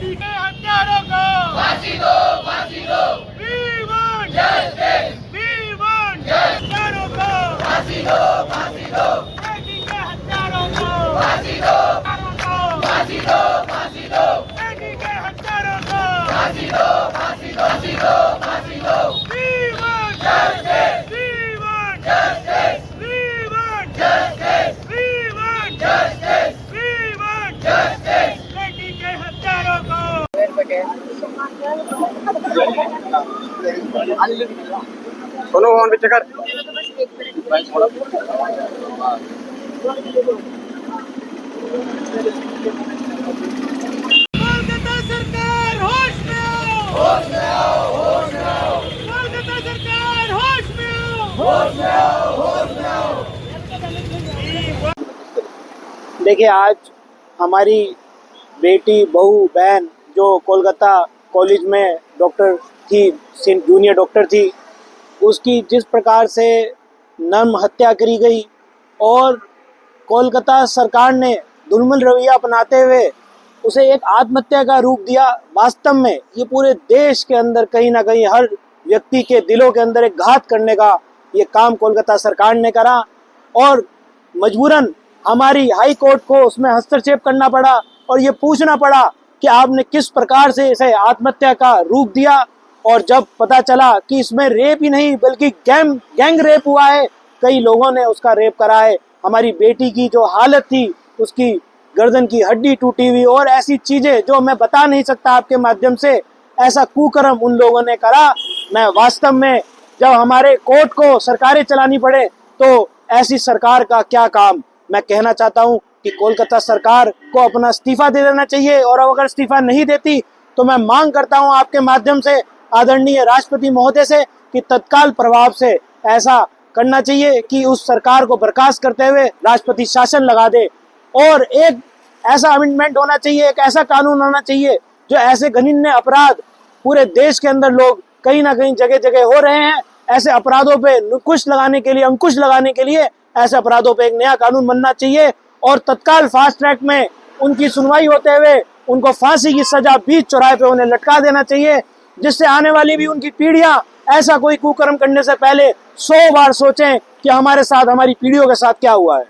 बेटी के हत्यारों को फांसी दो, फांसी दो। We want Justice, we want हत्यारों को फांसी दो, फांसी दो। बेटी के हत्यारों को फांसी दो, हत्यारों को फांसी दो, फांसी दो। बेटी के हत्यारों को फांसी दो, फांसी दो, फांसी दो, फांसी दो। We want Justice, we want justice, we want justice, we want justice, we want justice। बेटी के हत्यारों को सोनू फोन पीछे कर। कोलकाता सरकार होश में आओ, होश में आओ, होश में आओ, कोलकाता सरकार होश में आओ, होश में आओ, होश में आओ। देखिए, आज हमारी बेटी, बहू, बहन जो कोलकाता कॉलेज में डॉक्टर थी, जूनियर डॉक्टर थी, उसकी जिस प्रकार से नर्म हत्या करी गई और कोलकाता सरकार ने दुर्मल रवैया अपनाते हुए उसे एक आत्महत्या का रूप दिया। वास्तव में ये पूरे देश के अंदर कहीं ना कहीं हर व्यक्ति के दिलों के अंदर एक घात करने का ये काम कोलकाता सरकार ने करा और मजबूरन हमारी हाई कोर्ट को उसमें हस्तक्षेप करना पड़ा और ये पूछना पड़ा कि आपने किस प्रकार से इसे आत्महत्या का रूप दिया। और जब पता चला कि इसमें रेप ही नहीं बल्कि गैंग रेप हुआ है, कई लोगों ने उसका रेप करा है, हमारी बेटी की जो हालत थी, उसकी गर्दन की हड्डी टूटी हुई और ऐसी चीजें जो मैं बता नहीं सकता आपके माध्यम से, ऐसा कुकर्म उन लोगों ने करा। मैं वास्तव में जब हमारे कोर्ट को सरकारें चलानी पड़े तो ऐसी सरकार का क्या काम। मैं कहना चाहता हूं कि कोलकाता सरकार को अपना इस्तीफा दे देना चाहिए और अगर इस्तीफा नहीं देती तो मैं मांग करता हूं आपके माध्यम से आदरणीय राष्ट्रपति महोदय से कि तत्काल प्रभाव से ऐसा करना चाहिए कि उस सरकार को बर्खास्त करते हुए राष्ट्रपति शासन लगा दे और एक ऐसा अमेंडमेंट होना चाहिए, एक ऐसा कानून होना चाहिए जो ऐसे घृण्य अपराध पूरे देश के अंदर लोग कहीं ना कहीं जगह जगह हो रहे हैं, ऐसे अपराधों पे अंकुश लगाने के लिए ऐसे अपराधों पे एक नया कानून बनना चाहिए और तत्काल फास्ट ट्रैक में उनकी सुनवाई होते हुए उनको फांसी की सजा बीच चौराहे पे उन्हें लटका देना चाहिए, जिससे आने वाली भी उनकी पीढ़ियां ऐसा कोई कुकर्म करने से पहले 100 बार सोचें कि हमारे साथ, हमारी पीढ़ियों के साथ क्या हुआ है।